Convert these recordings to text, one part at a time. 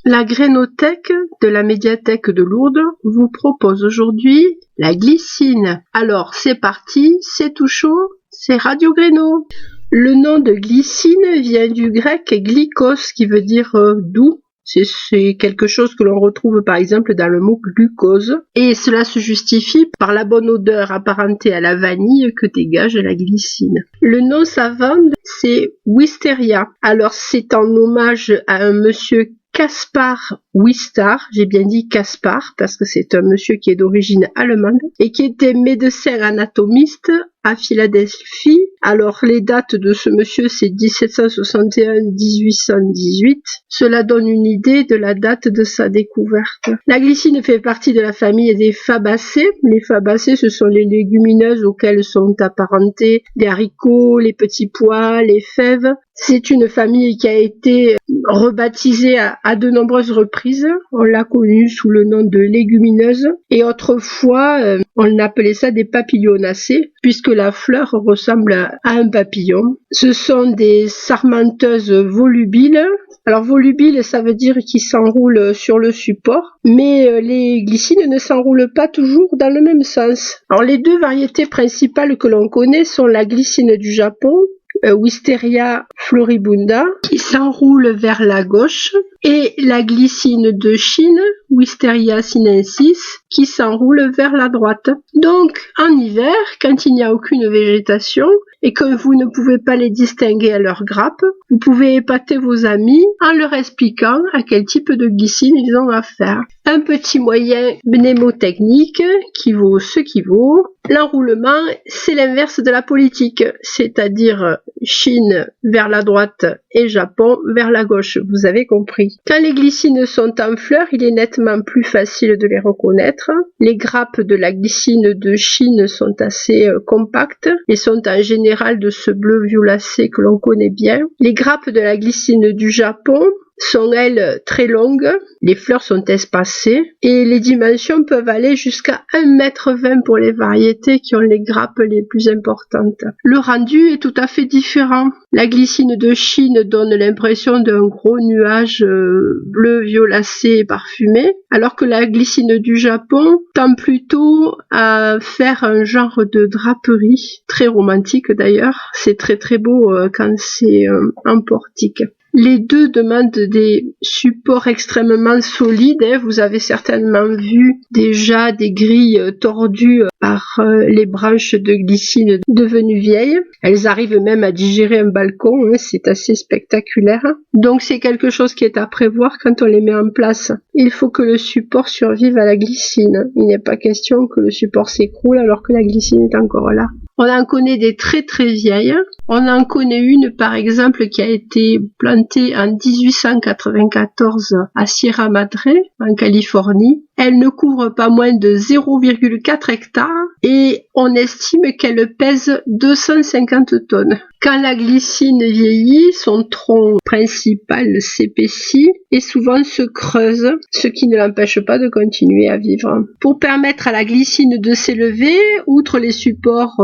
La Grainothèque de la médiathèque de Lourdes vous propose aujourd'hui la glycine. Alors c'est parti, c'est tout chaud, c'est Radio Graino. Le nom de glycine vient du grec glykos qui veut dire doux. C'est quelque chose que l'on retrouve par exemple dans le mot glucose et cela se justifie par la bonne odeur apparentée à la vanille que dégage la glycine. Le nom savant c'est Wisteria. Alors c'est en hommage à un monsieur Caspar Wistar, j'ai bien dit Caspar parce que c'est un monsieur qui est d'origine allemande et qui était médecin anatomiste à Philadelphie. Alors les dates de ce monsieur c'est 1761-1818. Cela donne une idée de la date de sa découverte. La glycine fait partie de la famille des fabacées. Les fabacées ce sont les légumineuses auxquelles sont apparentés les haricots, les petits pois, les fèves. C'est une famille qui a été rebaptisée à de nombreuses reprises. On l'a connue sous le nom de légumineuse et autrefois on appelait ça des papillonacées puisque la fleur ressemble à un papillon. Ce sont des sarmenteuses volubiles. Alors volubile, ça veut dire qu'ils s'enroulent sur le support, mais les glycines ne s'enroulent pas toujours dans le même sens. Alors les deux variétés principales que l'on connaît sont la glycine du Japon, Wisteria floribunda, qui s'enroule vers la gauche, et la glycine de Chine, Wisteria sinensis, qui s'enroule vers la droite. Donc, en hiver, quand il n'y a aucune végétation, et que vous ne pouvez pas les distinguer à leur grappe, vous pouvez épater vos amis en leur expliquant à quel type de glycine ils ont affaire. Un petit moyen mnémotechnique qui vaut ce qui vaut. L'enroulement, c'est l'inverse de la politique, c'est-à-dire Chine vers la droite et Japon vers la gauche, vous avez compris. Quand les glycines sont en fleurs, il est nettement plus facile de les reconnaître. Les grappes de la glycine de Chine sont assez compactes et sont en général de ce bleu violacé que l'on connaît bien. Les grappes de la glycine du Japon sont elles très longues, les fleurs sont espacées et les dimensions peuvent aller jusqu'à 1,20 m pour les variétés qui ont les grappes les plus importantes. Le rendu est tout à fait différent. La glycine de Chine donne l'impression d'un gros nuage bleu violacé et parfumé, alors que la glycine du Japon tend plutôt à faire un genre de draperie, très romantique d'ailleurs. C'est très très beau quand c'est en portique. Les deux demandent des supports extrêmement solides. Vous avez certainement vu déjà des grilles tordues par les branches de glycine devenues vieilles. Elles arrivent même à digérer un balcon, c'est assez spectaculaire. Donc c'est quelque chose qui est à prévoir quand on les met en place. Il faut que le support survive à la glycine. Il n'est pas question que le support s'écroule alors que la glycine est encore là. On en connaît des très très vieilles. On en connaît une par exemple qui a été plantée en 1894 à Sierra Madre en Californie. Elle ne couvre pas moins de 0,4 hectares et on estime qu'elle pèse 250 tonnes. Quand la glycine vieillit, son tronc principal s'épaissit et souvent se creuse, ce qui ne l'empêche pas de continuer à vivre. Pour permettre à la glycine de s'élever, outre les supports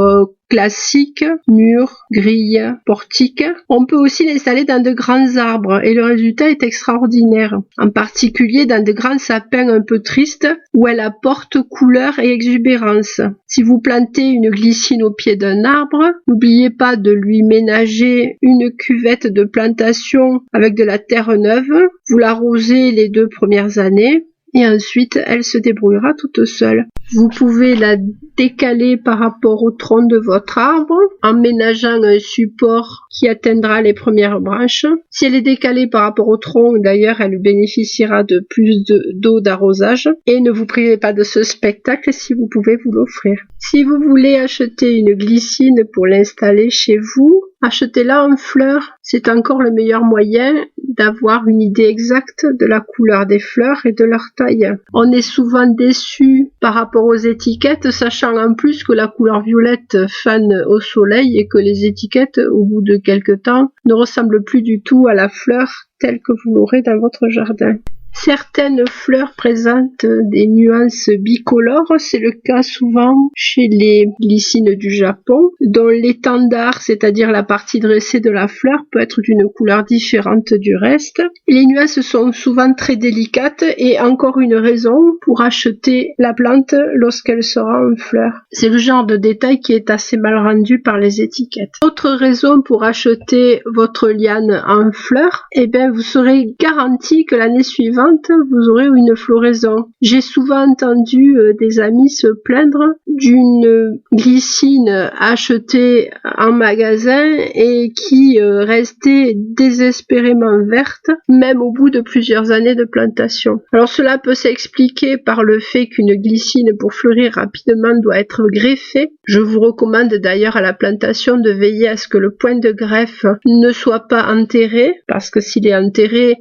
classiques, murs, grilles, portiques, on peut aussi l'installer dans de grands arbres et le résultat est extraordinaire, en particulier dans de grands sapins un peu tristes où elle apporte couleur et exubérance. Si vous plantez une glycine au pied d'un arbre, n'oubliez pas de lui ménager une cuvette de plantation avec de la terre neuve, vous l'arrosez les 2 premières années et ensuite elle se débrouillera toute seule. Vous pouvez la décaler par rapport au tronc de votre arbre en ménageant un support qui atteindra les premières branches. Si elle est décalée par rapport au tronc, d'ailleurs, elle bénéficiera de plus d'eau d'arrosage. Et ne vous privez pas de ce spectacle si vous pouvez vous l'offrir. Si vous voulez acheter une glycine pour l'installer chez vous, achetez-la en fleurs. C'est encore le meilleur moyen d'avoir une idée exacte de la couleur des fleurs et de leur taille. On est souvent déçu par rapport aux étiquettes, sachant en plus que la couleur violette fane au soleil et que les étiquettes, au bout de quelque temps, ne ressemblent plus du tout à la fleur telle que vous l'aurez dans votre jardin. Certaines fleurs présentent des nuances bicolores, c'est le cas souvent chez les glycines du Japon, dont l'étendard, c'est-à-dire la partie dressée de la fleur, peut être d'une couleur différente du reste. Les nuances sont souvent très délicates et encore une raison pour acheter la plante lorsqu'elle sera en fleur. C'est le genre de détail qui est assez mal rendu par les étiquettes. Autre raison pour acheter votre liane en fleur, vous serez garanti que l'année suivante, vous aurez une floraison. J'ai souvent entendu des amis se plaindre d'une glycine achetée en magasin et qui restait désespérément verte, même au bout de plusieurs années de plantation. Alors cela peut s'expliquer par le fait qu'une glycine pour fleurir rapidement doit être greffée. Je vous recommande d'ailleurs à la plantation de veiller à ce que le point de greffe ne soit pas enterré, parce que s'il est enterré,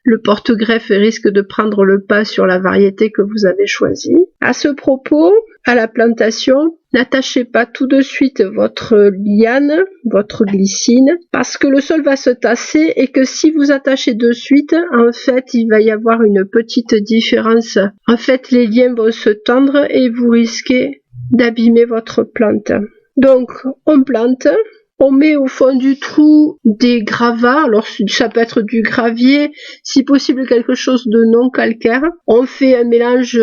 le porte-greffe risque de prendre le pas sur la variété que vous avez choisie. À ce propos, à la plantation, n'attachez pas tout de suite votre liane, votre glycine, parce que le sol va se tasser et que si vous attachez de suite, en fait, il va y avoir une petite différence. En fait, les liens vont se tendre et vous risquez d'abîmer votre plante. Donc, on plante. On met au fond du trou des gravats, alors ça peut être du gravier, si possible quelque chose de non calcaire. On fait un mélange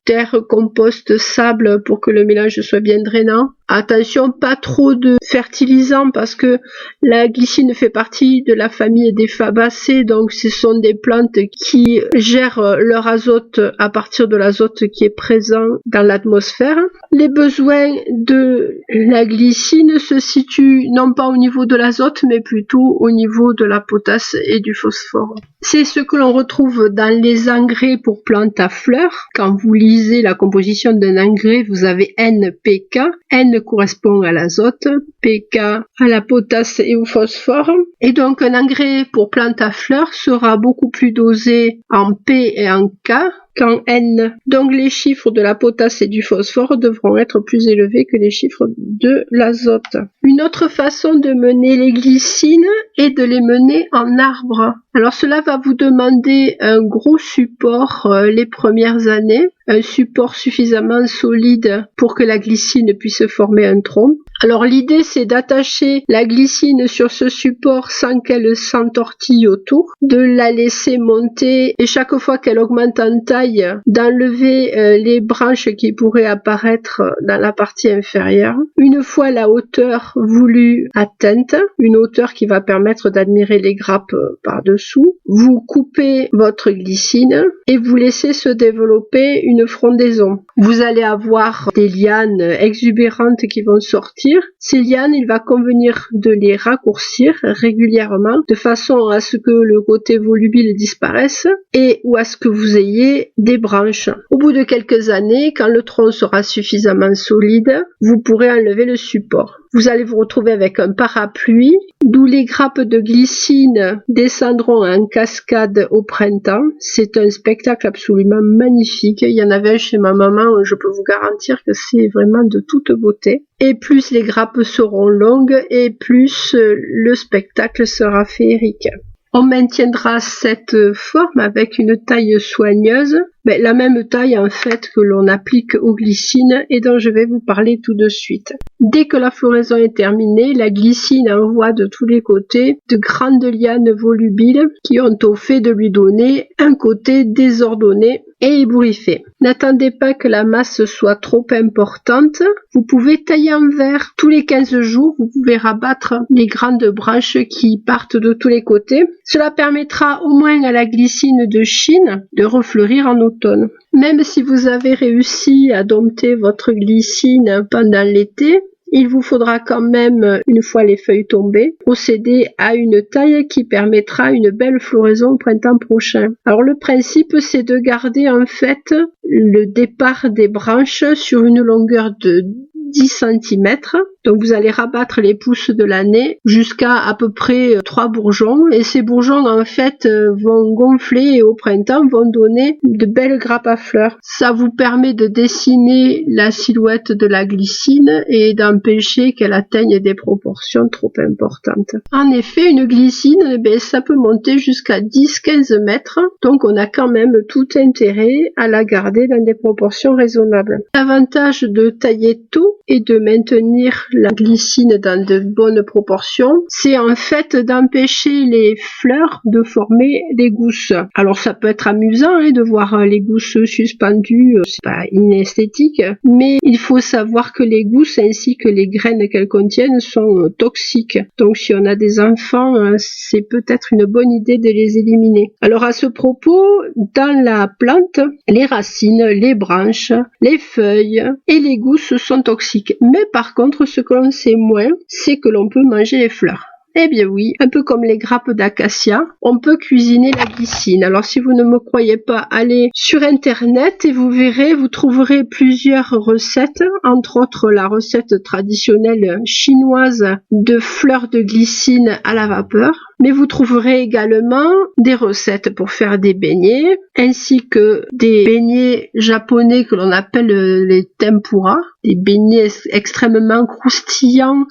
terre, compost, sable pour que le mélange soit bien drainant. Attention, pas trop de fertilisants parce que la glycine fait partie de la famille des fabacées, donc ce sont des plantes qui gèrent leur azote à partir de l'azote qui est présent dans l'atmosphère. Les besoins de la glycine se situent non pas au niveau de l'azote, mais plutôt au niveau de la potasse et du phosphore. C'est ce que l'on retrouve dans les engrais pour plantes à fleurs. Quand vous lisez la composition d'un engrais, vous avez NPK. N correspond à l'azote, PK à la potasse et au phosphore. Et donc un engrais pour plantes à fleurs sera beaucoup plus dosé en P et en K qu'en N. Donc les chiffres de la potasse et du phosphore devront être plus élevés que les chiffres de l'azote. Une autre façon de mener les glycines est de les mener en arbre. Alors cela va vous demander un gros support les premières années, un support suffisamment solide pour que la glycine puisse former un tronc. Alors l'idée c'est d'attacher la glycine sur ce support sans qu'elle s'entortille autour, de la laisser monter et chaque fois qu'elle augmente en taille, d'enlever les branches qui pourraient apparaître dans la partie inférieure. Une fois la hauteur voulue atteinte, une hauteur qui va permettre d'admirer les grappes par-dessous, vous coupez votre glycine et vous laissez se développer une frondaison. Vous allez avoir des lianes exubérantes qui vont sortir. Ces lianes, il va convenir de les raccourcir régulièrement de façon à ce que le côté volubile disparaisse et ou à ce que vous ayez des branches. Au bout de quelques années, quand le tronc sera suffisamment solide, vous pourrez enlever le support. Vous allez vous retrouver avec un parapluie, d'où les grappes de glycine descendront en cascade au printemps. C'est un spectacle absolument magnifique. Il y en avait un chez ma maman, je peux vous garantir que c'est vraiment de toute beauté. Et plus les grappes seront longues, et plus le spectacle sera féerique. On maintiendra cette forme avec une taille soigneuse, la même taille en fait que l'on applique aux glycines et dont je vais vous parler tout de suite. Dès que la floraison est terminée, la glycine envoie de tous les côtés de grandes lianes volubiles qui ont au fait de lui donner un côté désordonné et ébouriffé. N'attendez pas que la masse soit trop importante. Vous pouvez tailler en verre. Tous les 15 jours, vous pouvez rabattre les grandes branches qui partent de tous les côtés. Cela permettra au moins à la glycine de Chine de refleurir en automne. Même si vous avez réussi à dompter votre glycine pendant l'été, il vous faudra quand même, une fois les feuilles tombées, procéder à une taille qui permettra une belle floraison au printemps prochain. Alors le principe, c'est de garder en fait le départ des branches sur une longueur de 10 cm. Donc vous allez rabattre les pousses de l'année jusqu'à à peu près 3 bourgeons, et ces bourgeons en fait vont gonfler et au printemps vont donner de belles grappes à fleurs. Ça vous permet de dessiner la silhouette de la glycine et d'empêcher qu'elle atteigne des proportions trop importantes. En effet, une glycine, ça peut monter jusqu'à 10-15 mètres, donc on a quand même tout intérêt à la garder dans des proportions raisonnables. L'avantage de tailler tôt et de maintenir la glycine dans de bonnes proportions, c'est en fait d'empêcher les fleurs de former des gousses. Alors ça peut être amusant de voir les gousses suspendues, c'est pas inesthétique, mais il faut savoir que les gousses ainsi que les graines qu'elles contiennent sont toxiques. Donc si on a des enfants, c'est peut-être une bonne idée de les éliminer. Alors à ce propos, dans la plante, les racines, les branches, les feuilles et les gousses sont toxiques. Mais par contre, ce que l'on sait moins, c'est que l'on peut manger les fleurs. Eh bien oui, un peu comme les grappes d'acacia, on peut cuisiner la glycine. Alors si vous ne me croyez pas, allez sur internet et vous verrez, vous trouverez plusieurs recettes, entre autres la recette traditionnelle chinoise de fleurs de glycine à la vapeur. Mais vous trouverez également des recettes pour faire des beignets, ainsi que des beignets japonais que l'on appelle les tempura, des beignets extrêmement croustillants,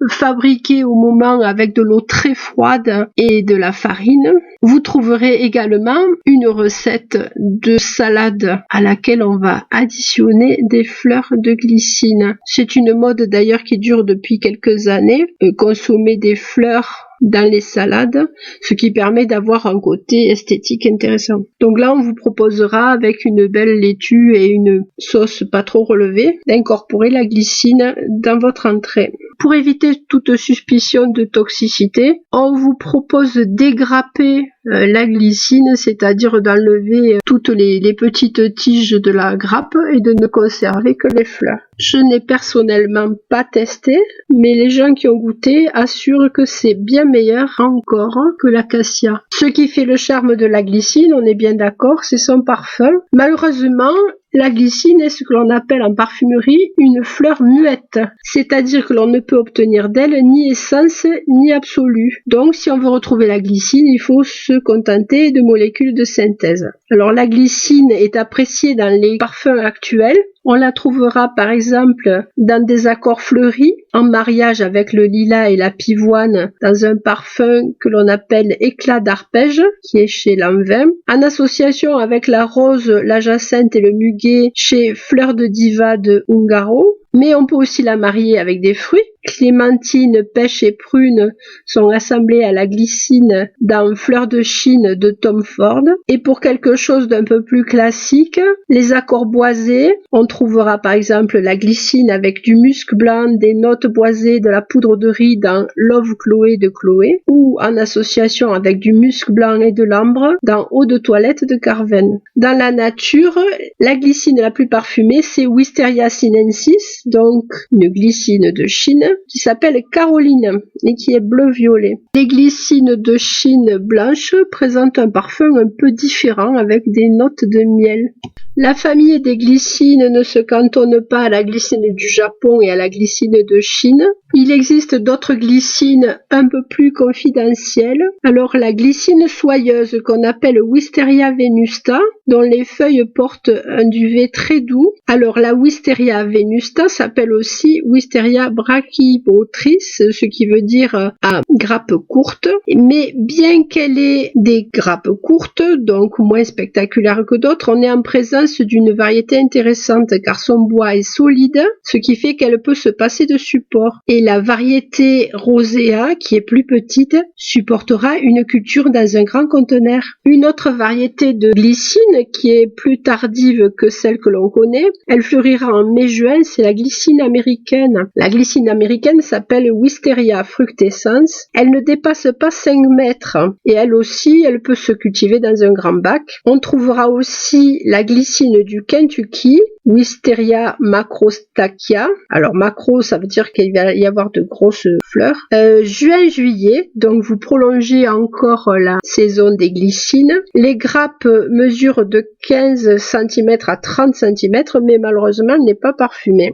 fabriqués au moment avec de l'eau très froide et de la farine. Vous trouverez également une recette de salade à laquelle on va additionner des fleurs de glycine. C'est une mode d'ailleurs qui dure depuis quelques années, consommer des fleurs dans les salades, ce qui permet d'avoir un côté esthétique intéressant. Donc là, on vous proposera, avec une belle laitue et une sauce pas trop relevée, d'incorporer la glycine dans votre entrée. Pour éviter toute suspicion de toxicité, on vous propose d'égrapper la glycine, c'est-à-dire d'enlever toutes les petites tiges de la grappe et de ne conserver que les fleurs. Je n'ai personnellement pas testé, mais les gens qui ont goûté assurent que c'est bien meilleur encore que l'acacia. Ce qui fait le charme de la glycine, on est bien d'accord, c'est son parfum. Malheureusement, la glycine est ce que l'on appelle en parfumerie une fleur muette, c'est-à-dire que l'on ne peut obtenir d'elle ni essence ni absolu. Donc si on veut retrouver la glycine, il faut se contenter de molécules de synthèse. Alors la glycine est appréciée dans les parfums actuels. On la trouvera par exemple dans des accords fleuris, en mariage avec le lilas et la pivoine, dans un parfum que l'on appelle éclat d'arpège, qui est chez Lanvin, en association avec la rose, la jacinthe et le muguet chez Fleurs de Diva de Ungaro. Mais on peut aussi la marier avec des fruits. Clémentine, pêche et prune sont assemblées à la glycine dans Fleurs de Chine de Tom Ford. Et pour quelque chose d'un peu plus classique, les accords boisés, on trouvera par exemple la glycine avec du musc blanc, des notes boisées, de la poudre de riz dans Love Chloé de Chloé, ou en association avec du musc blanc et de l'ambre dans Eau de toilette de Carven. Dans la nature, la glycine la plus parfumée, c'est Wisteria sinensis, donc une glycine de Chine, qui s'appelle Caroline et qui est bleu-violet. Les glycines de Chine blanches présentent un parfum un peu différent avec des notes de miel. La famille des glycines ne se cantonne pas à la glycine du Japon et à la glycine de Chine. Il existe d'autres glycines un peu plus confidentielles. Alors la glycine soyeuse qu'on appelle Wisteria venusta, dont les feuilles portent un duvet très doux. Alors la Wisteria venusta s'appelle aussi Wisteria brachybotris, ce qui veut dire à grappe courte. Mais bien qu'elle ait des grappes courtes, donc moins spectaculaires que d'autres, on est en présence d'une variété intéressante car son bois est solide, ce qui fait qu'elle peut se passer de support. Et la variété rosea, qui est plus petite, supportera une culture dans un grand conteneur. Une autre variété de glycine, qui est plus tardive que celle que l'on connaît, elle fleurira en mai-juin, c'est la glycine américaine. La glycine américaine s'appelle Wisteria fructescens. Elle ne dépasse pas 5 mètres et elle aussi, elle peut se cultiver dans un grand bac. On trouvera aussi la glycine du Kentucky, Wisteria macrostachya. Alors macro, ça veut dire qu'il va y avoir de grosses fleurs. Juin-juillet, donc vous prolongez encore la saison des glycines. Les grappes mesurent de 15 cm à 30 cm, mais malheureusement, elle n'est pas parfumée.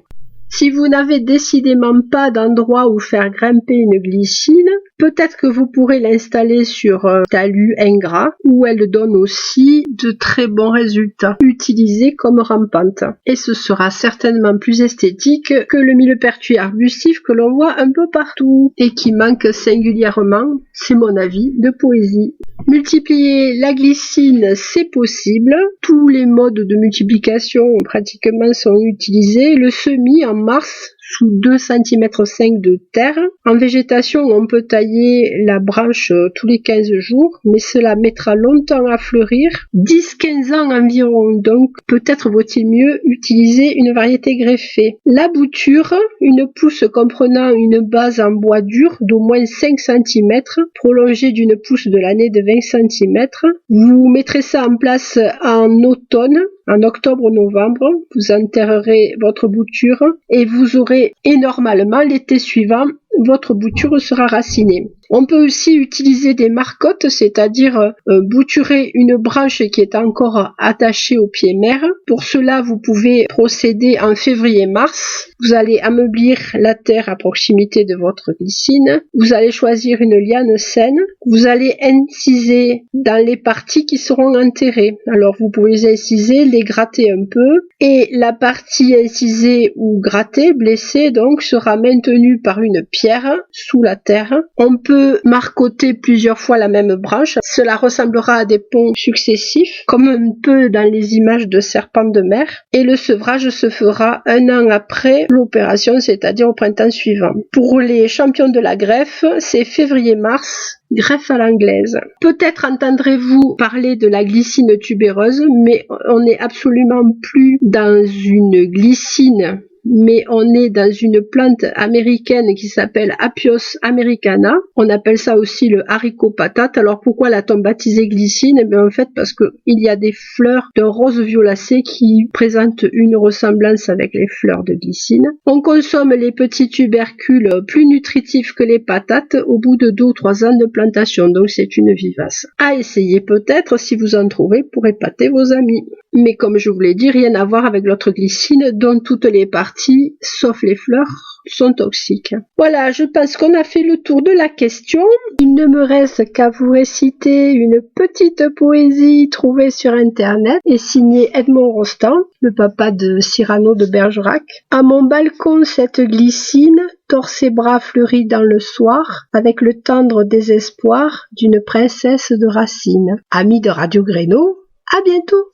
Si vous n'avez décidément pas d'endroit où faire grimper une glycine, peut-être que vous pourrez l'installer sur un talus ingrat où elle donne aussi de très bons résultats, utilisée comme rampante. Et ce sera certainement plus esthétique que le millepertuis arbustif que l'on voit un peu partout et qui manque singulièrement, c'est mon avis, de poésie. Multiplier la glycine, c'est possible. Tous les modes de multiplication pratiquement sont utilisés. Le semis en mars sous 2,5 cm de terre. En végétation, on peut tailler la branche tous les 15 jours, mais cela mettra longtemps à fleurir, 10-15 ans environ, donc peut-être vaut-il mieux utiliser une variété greffée. La bouture, une pousse comprenant une base en bois dur d'au moins 5 cm, prolongée d'une pousse de l'année de 20 cm. Vous mettrez ça en place en automne, en octobre-novembre, vous enterrerez votre bouture et vous aurez, et normalement l'été suivant, votre bouture sera racinée. On peut aussi utiliser des marcottes, c'est-à-dire bouturer une branche qui est encore attachée au pied mère. Pour cela, vous pouvez procéder en février-mars. Vous allez ameublir la terre à proximité de votre glycine. Vous allez choisir une liane saine. Vous allez inciser dans les parties qui seront enterrées. Alors vous pouvez les inciser, les gratter un peu. Et la partie incisée ou grattée, blessée donc, sera maintenue par une pierre sous la terre. On peut marcotter plusieurs fois la même branche. Cela ressemblera à des ponts successifs, comme un peu dans les images de serpents de mer. Et le sevrage se fera 1 an après l'opération, c'est-à-dire au printemps suivant. Pour les champions de la greffe, c'est février-mars. Greffe à l'anglaise. Peut-être entendrez-vous parler de la glycine tubéreuse, mais on n'est absolument plus dans une glycine, mais on est dans une plante américaine qui s'appelle Apios americana. On appelle ça aussi le haricot patate. Alors pourquoi l'a-t-on baptisé glycine? Eh bien en fait parce que il y a des fleurs d'un rose violacé qui présentent une ressemblance avec les fleurs de glycine. On consomme les petits tubercules plus nutritifs que les patates au bout de 2 ou 3 ans de plantation, donc c'est une vivace. À essayer peut-être si vous en trouvez pour épater vos amis. Mais comme je vous l'ai dit, rien à voir avec l'autre glycine dont toutes les parties, sauf les fleurs, sont toxiques. Voilà, je pense qu'on a fait le tour de la question. Il ne me reste qu'à vous réciter une petite poésie trouvée sur internet et signée Edmond Rostand, le papa de Cyrano de Bergerac. À mon balcon, cette glycine tord ses bras fleuris dans le soir avec le tendre désespoir d'une princesse de Racine. Amis de Radio Gréno, à bientôt!